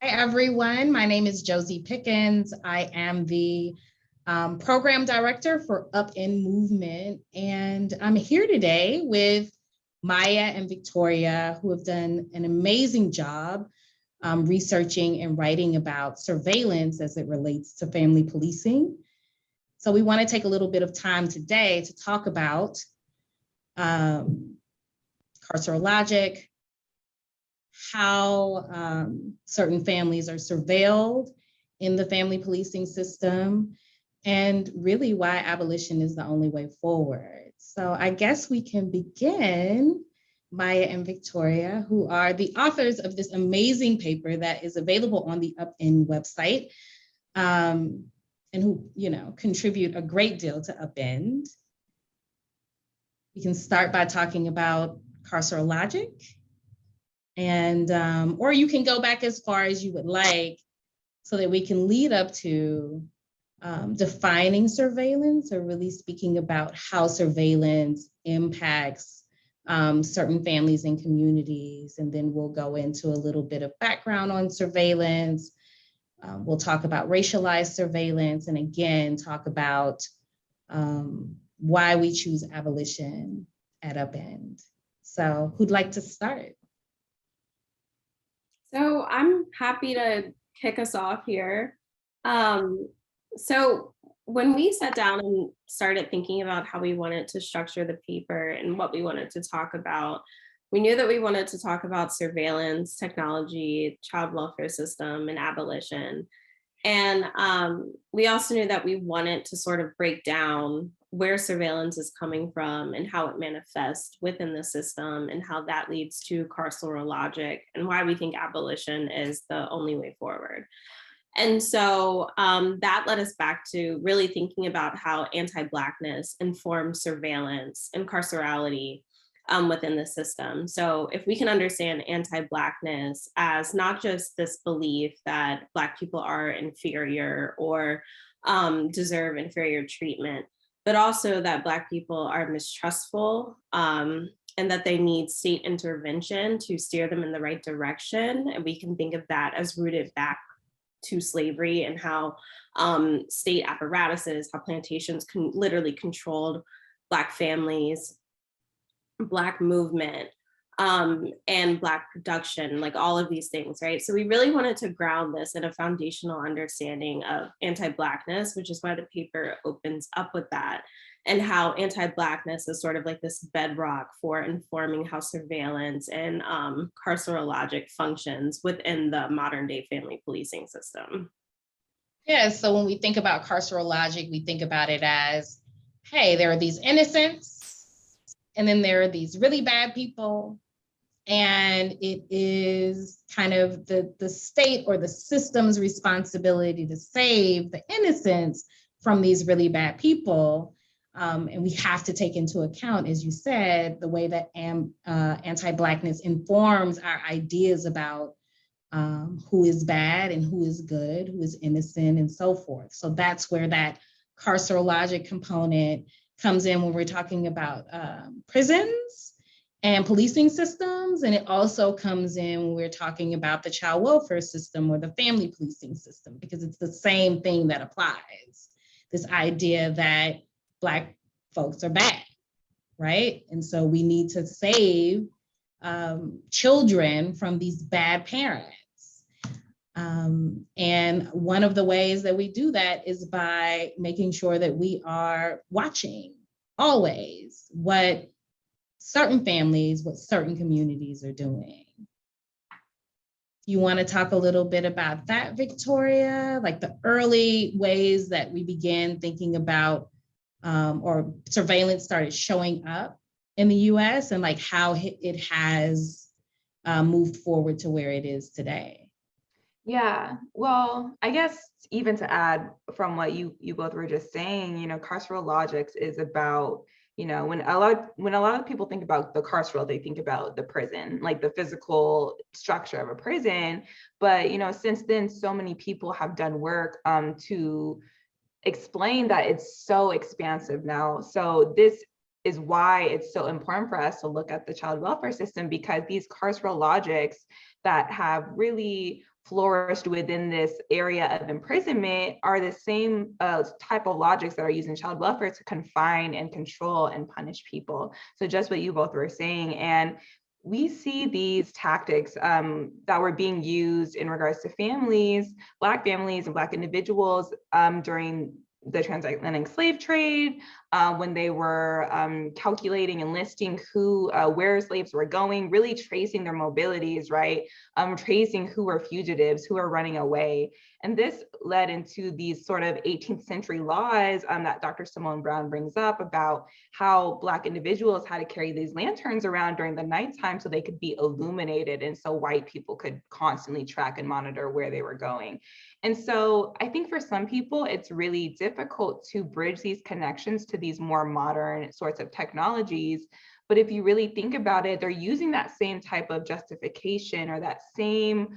Hi, everyone. My name is Josie Pickens. I am the Program Director for upEND Movement, and I'm here today with Maya and Victoria, who have done an amazing job researching and writing about surveillance as it relates to family policing. So we want to take a little bit of time today to talk about carceral logic, how certain families are surveilled in the family policing system, and really why abolition is the only way forward. So I guess we can begin, Maya and Victoria, who are the authors of this amazing paper that is available on the upEND website, and who, contribute a great deal to upEND. We can start by talking about carceral logic. And, or you can go back as far as you would like so that we can lead up to defining surveillance, or really speaking about how surveillance impacts certain families and communities. And then we'll go into a little bit of background on surveillance. We'll talk about racialized surveillance, and again, talk about why we choose abolition at upEND. So who'd like to start? So I'm happy to kick us off here. So when we sat down and started thinking about how we wanted to structure the paper and what we wanted to talk about, we knew that we wanted to talk about surveillance, technology, child welfare system, and abolition. And we also knew that we wanted to sort of break down where surveillance is coming from and how it manifests within the system, and how that leads to carceral logic, and why we think abolition is the only way forward. And so that led us back to really thinking about how anti-Blackness informs surveillance and carcerality within the system. So if we can understand anti-Blackness as not just this belief that Black people are inferior or deserve inferior treatment, but also that Black people are mistrustful and that they need state intervention to steer them in the right direction. And we can think of that as rooted back to slavery, and how state apparatuses, how plantations literally controlled Black families, Black movement, and Black production, like all of these things, right? So we really wanted to ground this in a foundational understanding of anti-Blackness, which is why the paper opens up with that, and how anti-Blackness is sort of like this bedrock for informing how surveillance and carceral logic functions within the modern day family policing system. Yeah, so when we think about carceral logic, we think about it as, hey, there are these innocents, and then there are these really bad people, and it is kind of the state or the system's responsibility to save the innocents from these really bad people. And we have to take into account, as you said, the way that anti-Blackness informs our ideas about who is bad and who is good, who is innocent, and so forth. So that's where that carceral logic component comes in when we're talking about prisons and policing systems. And it also comes in when we're talking about the child welfare system or the family policing system, because it's the same thing that applies. This idea that Black folks are bad, right? And so we need to save children from these bad parents. And one of the ways that we do that is by making sure that we are watching always what certain families, what certain communities are doing. You want to talk a little bit about that, Victoria? Like the early ways that we began thinking about or surveillance started showing up in the US, and like how it has moved forward to where it is today. Yeah, well, I guess even to add from what you both were just saying, carceral logics is about, when a lot of people think about the carceral, they think about the prison, like the physical structure of a prison. But since then, so many people have done work to explain that it's so expansive now. So this is why it's so important for us to look at the child welfare system, because these carceral logics that have really flourished within this area of imprisonment are the same type of logics that are used in child welfare to confine and control and punish people. So just what you both were saying. And we see these tactics that were being used in regards to families, Black families and Black individuals during the transatlantic slave trade, when they were calculating and listing where slaves were going, really tracing their mobilities, right? Tracing who were fugitives, who were running away. And this led into these sort of 18th century laws that Dr. Simone Brown brings up about how Black individuals had to carry these lanterns around during the nighttime so they could be illuminated, and so white people could constantly track and monitor where they were going. And so I think for some people, it's really difficult to bridge these connections to these more modern sorts of technologies. But if you really think about it, they're using that same type of justification or that same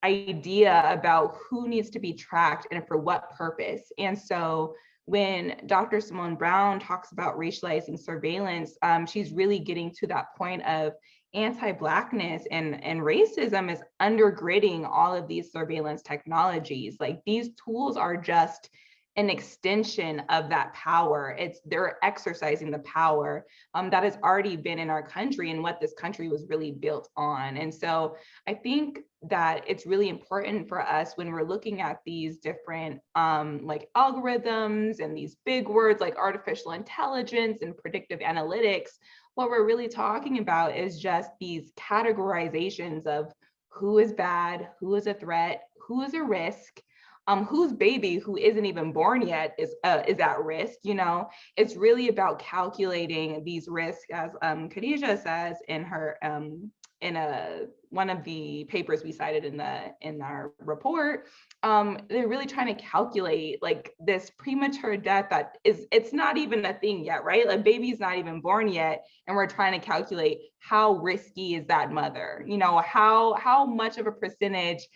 idea about who needs to be tracked and for what purpose. And so when Dr. Simone Brown talks about racializing surveillance, she's really getting to that point of anti-Blackness and racism is undergirding all of these surveillance technologies. Like, these tools are just an extension of that power. They're exercising the power that has already been in our country and what this country was really built on. And so I think that it's really important for us when we're looking at these different like algorithms and these big words like artificial intelligence and predictive analytics. What we're really talking about is just these categorizations of who is bad, who is a threat, who is a risk, whose baby who isn't even born yet is at risk. You know, it's really about calculating these risks, as Khadijah says in her one of the papers we cited in our report. They're really trying to calculate like this premature death that it's not even a thing yet, right? Like, baby's not even born yet, and we're trying to calculate how risky is that mother. You know, how much of a percentage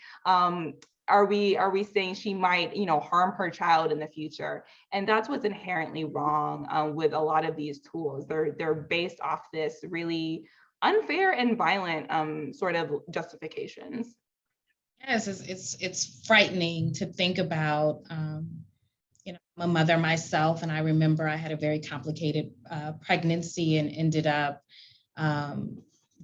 are we saying she might, you know, harm her child in the future? And that's what's inherently wrong with a lot of these tools. They're based off this really unfair and violent sort of justifications. Yes, it's frightening to think about. You know, I'm a mother myself, and I remember I had a very complicated pregnancy and ended up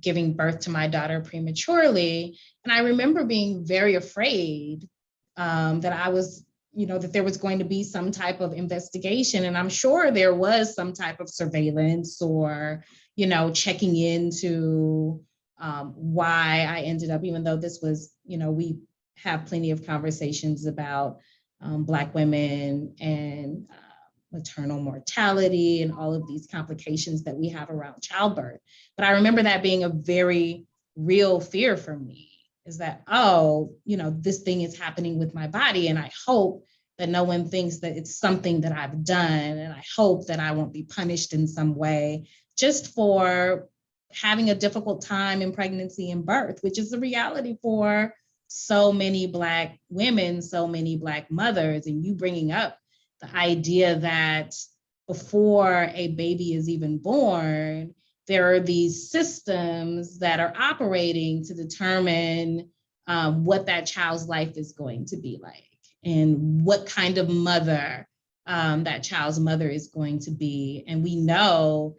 giving birth to my daughter prematurely. And I remember being very afraid that I was, you know, that there was going to be some type of investigation. And I'm sure there was some type of surveillance or, you know, checking into why I ended up, even though this was, you know, we have plenty of conversations about Black women and maternal mortality and all of these complications that we have around childbirth. But I remember that being a very real fear for me, is that, oh, you know, this thing is happening with my body, and I hope that no one thinks that it's something that I've done, and I hope that I won't be punished in some way just for having a difficult time in pregnancy and birth, which is the reality for so many Black women, so many Black mothers. And you bringing up the idea that before a baby is even born, there are these systems that are operating to determine what that child's life is going to be like and what kind of mother that child's mother is going to be. And we know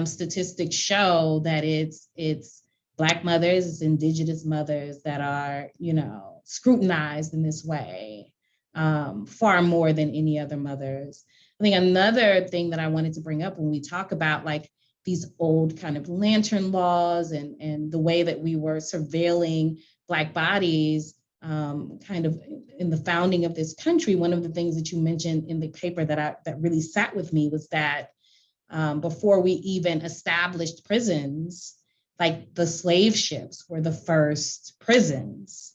statistics show that it's Black mothers, it's Indigenous mothers that are, you know, scrutinized in this way far more than any other mothers. I think another thing that I wanted to bring up when we talk about like these old kind of lantern laws and the way that we were surveilling Black bodies kind of in the founding of this country, one of the things that you mentioned in the paper that really sat with me was that before we even established prisons, like the slave ships were the first prisons.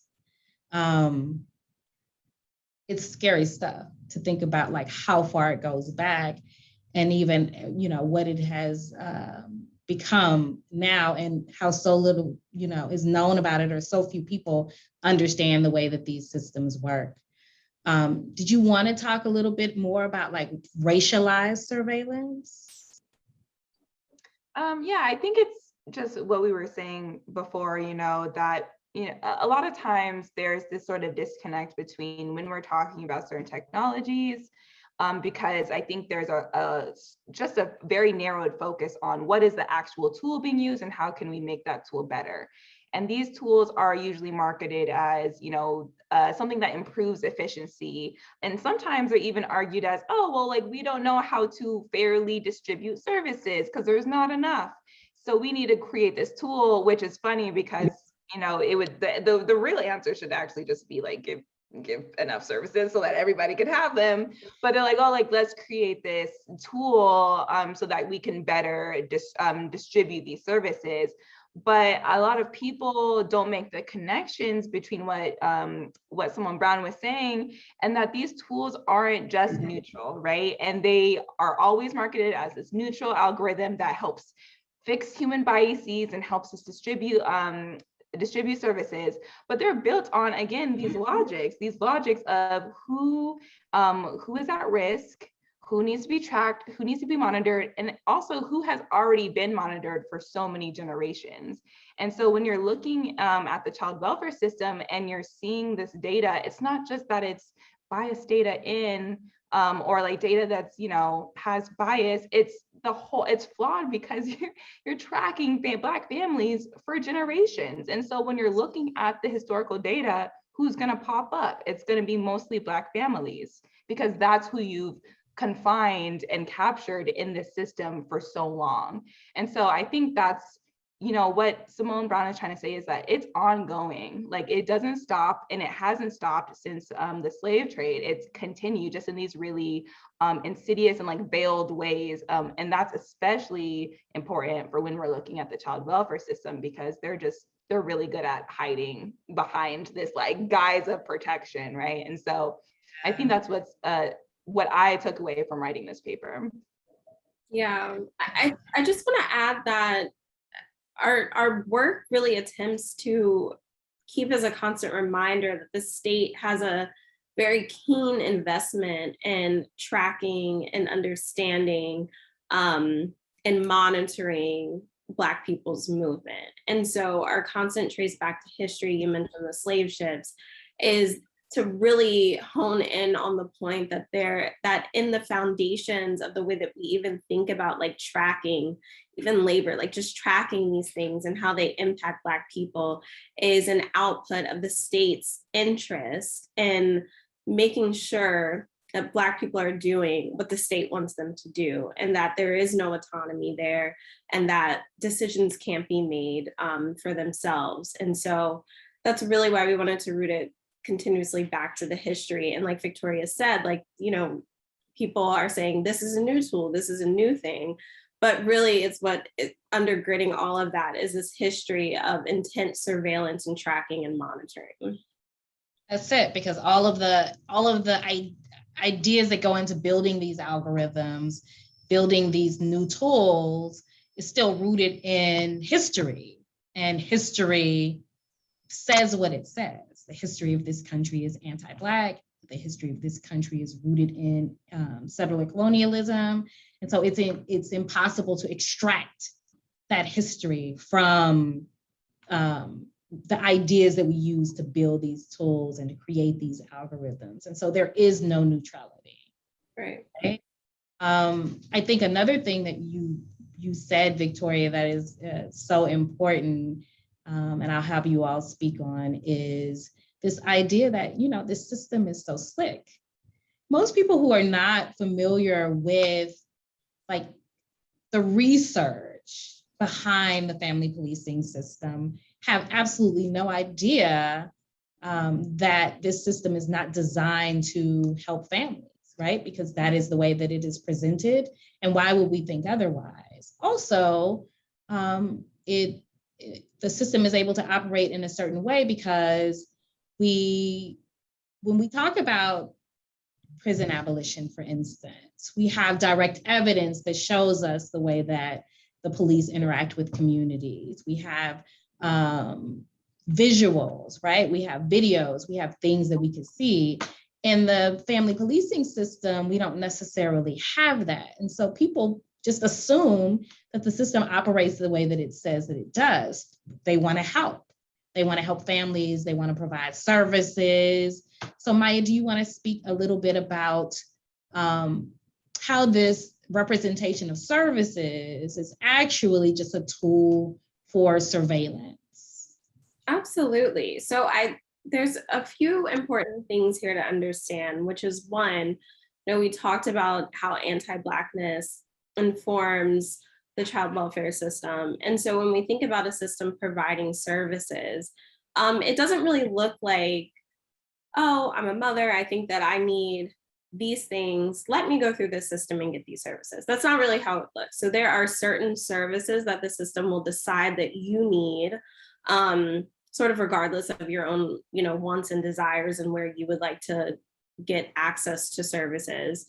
It's scary stuff to think about, like how far it goes back and even, you know, what it has become now and how so little, you know, is known about it, or so few people understand the way that these systems work. Did you want to talk a little bit more about like racialized surveillance? Yeah, I think it's just what we were saying before, you know, that a lot of times there's this sort of disconnect between when we're talking about certain technologies, because I think there's just a very narrowed focus on what is the actual tool being used and how can we make that tool better. And these tools are usually marketed as, something that improves efficiency. And sometimes they're even argued as, oh, well, like we don't know how to fairly distribute services because there's not enough. So we need to create this tool, which is funny because, it would, the real answer should actually just be like, give enough services so that everybody can have them. But they're like, oh, like, let's create this tool so that we can better distribute these services. But a lot of people don't make the connections between what Simone Brown was saying, and that these tools aren't just neutral, right? And they are always marketed as this neutral algorithm that helps fix human biases and helps us distribute services, but they're built on, again, these logics of who is at risk, who needs to be tracked, who needs to be monitored, and also who has already been monitored for so many generations. And so when you're looking at the child welfare system and you're seeing this data, it's not just that it's biased data in or like data that's, has bias, it's flawed because you're tracking Black families for generations. And so when you're looking at the historical data, who's going to pop up? It's going to be mostly Black families because that's who you've confined and captured in this system for so long. And so I think that's, what Simone Brown is trying to say is that it's ongoing. Like it doesn't stop, and it hasn't stopped since the slave trade. It's continued just in these really insidious and like veiled ways. And that's especially important for when we're looking at the child welfare system, because they're really good at hiding behind this like guise of protection, right? And so I think that's what I took away from writing this paper. Yeah, I just want to add that our work really attempts to keep as a constant reminder that the state has a very keen investment in tracking and understanding and monitoring Black people's movement. And so our constant trace back to history, you mentioned the slave ships, is to really hone in on the point that that in the foundations of the way that we even think about like tracking, even labor, like just tracking these things and how they impact Black people is an output of the state's interest in making sure that Black people are doing what the state wants them to do, and that there is no autonomy there, and that decisions can't be made for themselves. And so that's really why we wanted to root it continuously back to the history. And like Victoria said, like, people are saying this is a new tool, this is a new thing, but really it's what undergirding all of that is this history of intense surveillance and tracking and monitoring. That's it, because all of the ideas that go into building these algorithms, building these new tools, is still rooted in history, and history says what it says. The history of this country is anti-Black. The history of this country is rooted in settler colonialism. And so it's impossible to extract that history from the ideas that we use to build these tools and to create these algorithms. And so there is no neutrality. Right. I think another thing that you said, Victoria, that is so important, and I'll have you all speak on, is this idea that, this system is so slick. Most people who are not familiar with like the research behind the family policing system have absolutely no idea that this system is not designed to help families, right? Because that is the way that it is presented. And why would we think otherwise? Also, the system is able to operate in a certain way because when we talk about prison abolition, for instance, we have direct evidence that shows us the way that the police interact with communities. We have visuals, right? We have videos, we have things that we can see. In the family policing system, we don't necessarily have that. And so people just assume that the system operates the way that it says that it does. They want to help. They want to help families. They want to provide services. So Maya, do you want to speak a little bit about how this representation of services is actually just a tool for surveillance? Absolutely. So there's a few important things here to understand, which is one, we talked about how anti-Blackness informs the child welfare system. And so when we think about a system providing services, it doesn't really look like, oh, I'm a mother, I think that I need these things, let me go through this system and get these services. That's not really how it looks. So there are certain services that the system will decide that you need, sort of regardless of your own, wants and desires and where you would like to get access to services.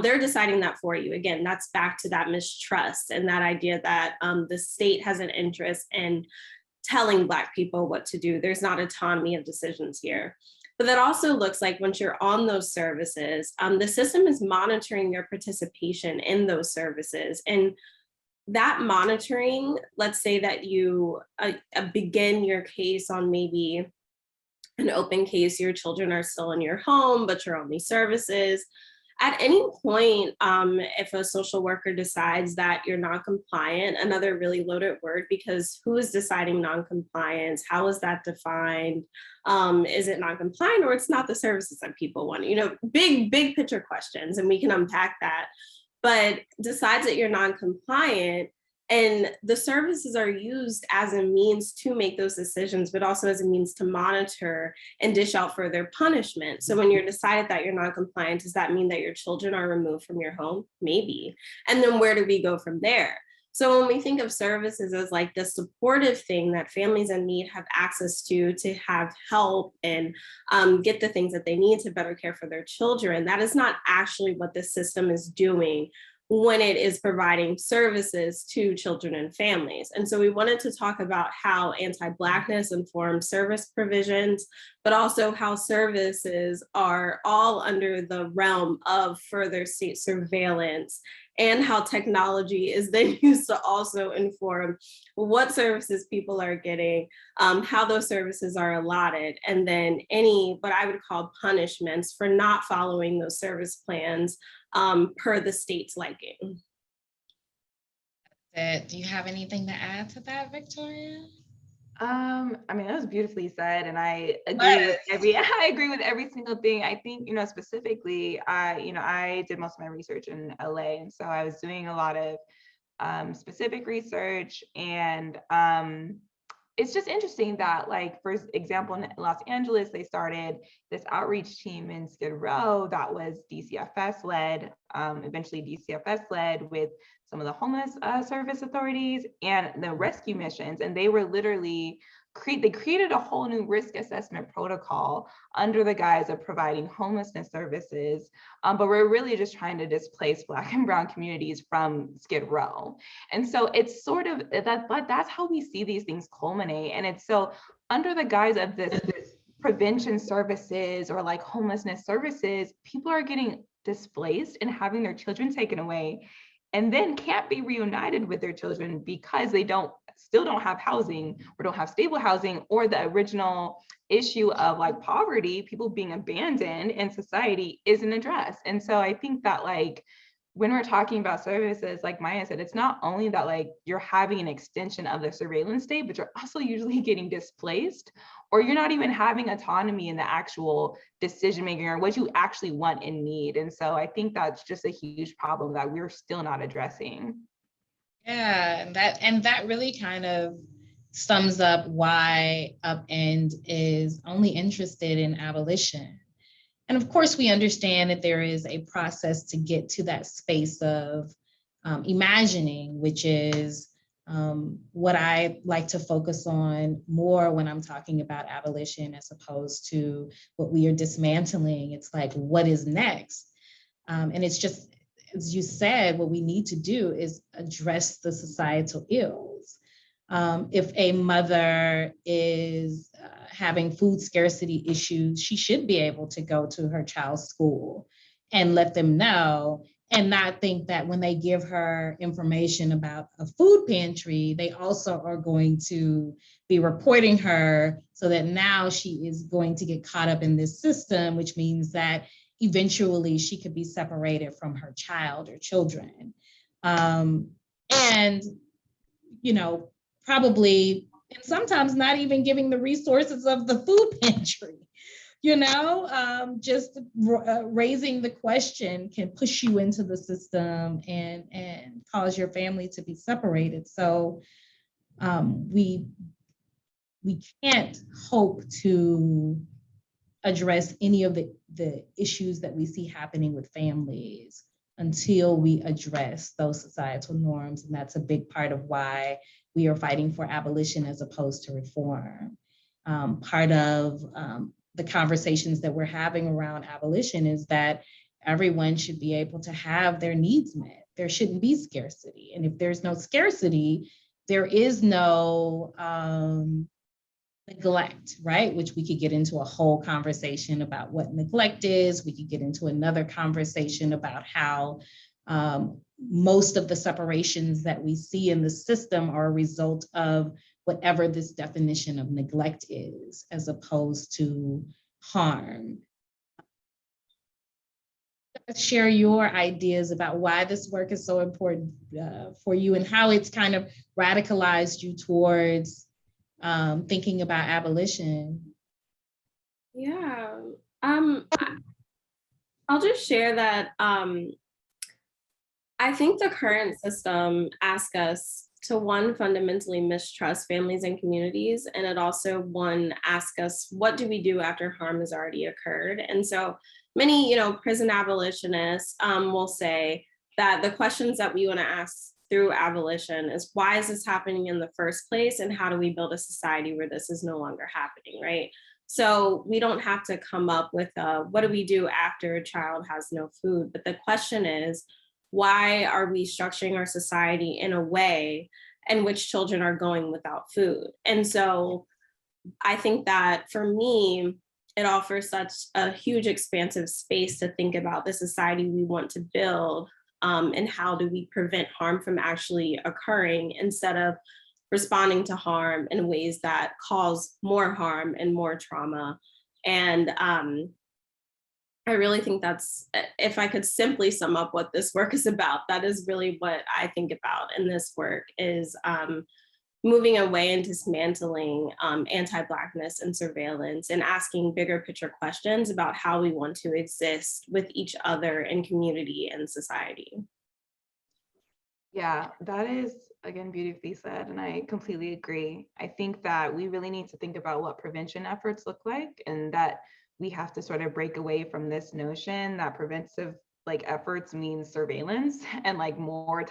They're deciding that for you. Again, that's back to that mistrust and that idea that the state has an interest in telling Black people what to do. There's not autonomy of decisions here. But that also looks like once you're on those services, the system is monitoring your participation in those services. And that monitoring, let's say that you begin your case on maybe an open case, your children are still in your home, but you're on these services. At any point, if a social worker decides that you're non-compliant, another really loaded word, because who is deciding non-compliance? How is that defined? Is it non-compliant or it's not the services that people want? Big picture questions, and we can unpack that. But decides that you're non-compliant, and the services are used as a means to make those decisions, but also as a means to monitor and dish out further punishment. So when you're decided that you're non-compliant, does that mean that your children are removed from your home? Maybe. And then where do we go from there? So when we think of services as like the supportive thing that families in need have access to have help and get the things that they need to better care for their children, that is not actually what the system is doing when it is providing services to children and families. And so we wanted to talk about how anti-Blackness informs service provisions, but also how services are all under the realm of further state surveillance, and how technology is then used to also inform what services people are getting, how those services are allotted, and then any, what I would call punishments for not following those service plans per the state's liking. Do you have anything to add to that, Victoria? That was beautifully said, and I agree with every single thing. I think, specifically, I did most of my research in LA, and so I was doing a lot of specific research, and it's just interesting that, like, for example, in Los Angeles, they started this outreach team in Skid Row that was DCFS led, eventually DCFS led with some of the homeless service authorities and the rescue missions. And they were literally, they created a whole new risk assessment protocol under the guise of providing homelessness services. But we're really just trying to displace Black and Brown communities from Skid Row. And so it's sort of that's how we see these things culminate. And it's so under the guise of this prevention services or like homelessness services, people are getting displaced and having their children taken away, and then can't be reunited with their children because they still don't have housing or don't have stable housing, or the original issue of like poverty, people being abandoned in society, isn't addressed. And so I think that, like, when we're talking about services, like Maya said, it's not only that like you're having an extension of the surveillance state, but you're also usually getting displaced, or you're not even having autonomy in the actual decision making or what you actually want and need. And so I think that's just a huge problem that we're still not addressing. Yeah, and that really kind of sums up why upEND is only interested in abolition. And of course, we understand that there is a process to get to that space of imagining, which is what I like to focus on more when I'm talking about abolition, as opposed to what we are dismantling. It's like, what is next? And it's just, as you said, what we need to do is address the societal ills. If a mother is having food scarcity issues, she should be able to go to her child's school and let them know, and not think that when they give her information about a food pantry, they also are going to be reporting her, so that now she is going to get caught up in this system, which means that eventually she could be separated from her child or children. And, you know, probably, and sometimes not even giving the resources of the food pantry. Just raising the question can push you into the system and cause your family to be separated. So we can't hope to address any of the issues that we see happening with families until we address those societal norms. And that's a big part of why we are fighting for abolition as opposed to reform. Part of the conversations that we're having around abolition is that everyone should be able to have their needs met. There shouldn't be scarcity. And if there's no scarcity, there is no neglect, right? Which we could get into a whole conversation about what neglect is. We could get into another conversation about how most of the separations that we see in the system are a result of whatever this definition of neglect is, as opposed to harm. Share your ideas about why this work is so important for you and how it's kind of radicalized you towards thinking about abolition. Yeah, I'll just share that I think the current system asks us to, one, fundamentally mistrust families and communities, and it also, one, asks us, what do we do after harm has already occurred? And so many, prison abolitionists will say that the questions that we want to ask through abolition is, why is this happening in the first place? And how do we build a society where this is no longer happening, right? So we don't have to come up with what do we do after a child has no food? But the question is, why are we structuring our society in a way in which children are going without food? And so I think that for me, it offers such a huge expansive space to think about the society we want to build, and how do we prevent harm from actually occurring instead of responding to harm in ways that cause more harm and more trauma. And I really think that's, if I could simply sum up what this work is about, that is really what I think about in this work, is moving away and dismantling anti-Blackness and surveillance, and asking bigger picture questions about how we want to exist with each other in community and society. Yeah, that is, again, beautifully said. And I completely agree. I think that we really need to think about what prevention efforts look like, and that we have to sort of break away from this notion that preventive efforts means surveillance and more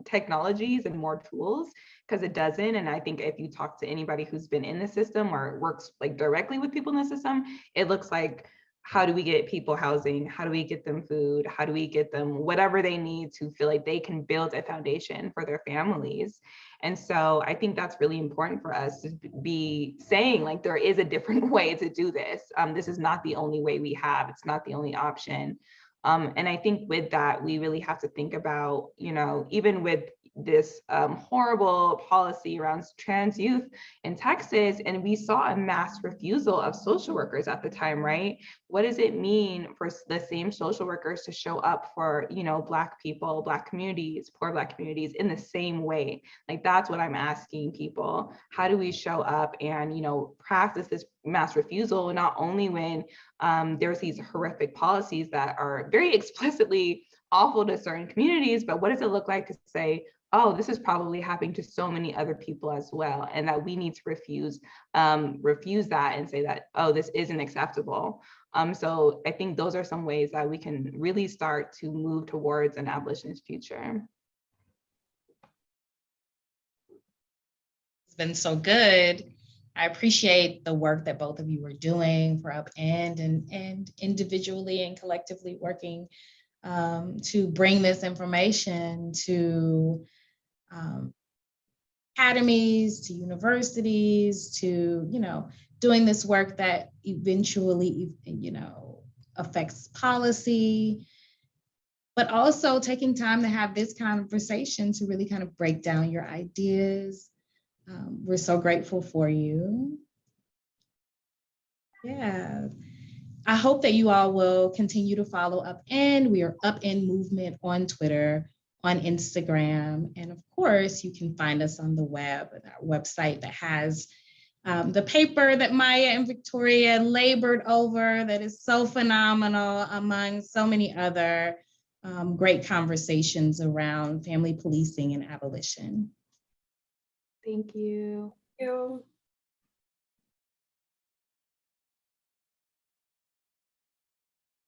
technologies and more tools, because it doesn't. And I think if you talk to anybody who's been in the system or works directly with people in the system, it looks like, how do we get people housing? How do we get them food? How do we get them whatever they need to feel like they can build a foundation for their families? And so I think that's really important for us to be saying, there is a different way to do this. This is not the only way we have. It's not the only option. And I think with that, we really have to think about, even with this horrible policy around trans youth in Texas, and we saw a mass refusal of social workers at the time, right? What does it mean for the same social workers to show up for, Black people, Black communities, poor Black communities in the same way? That's what I'm asking people. How do we show up and, practice this mass refusal, not only when there's these horrific policies that are very explicitly awful to certain communities, but what does it look like to say, oh, this is probably happening to so many other people as well, and that we need to refuse that and say that, oh, this isn't acceptable. So I think those are some ways that we can really start to move towards an abolitionist future. It's been so good. I appreciate the work that both of you are doing for upEND, and individually and collectively working to bring this information to academies, to universities, to, doing this work that eventually, affects policy. but also taking time to have this conversation to really kind of break down your ideas. We're so grateful for you. Yeah. I hope that you all will continue to follow upEND. We are upEND Movement on Twitter, on Instagram, and of course, you can find us on the web at our website that has the paper that Maya and Victoria labored over that is so phenomenal, among so many other great conversations around family policing and abolition. Thank you. Thank you.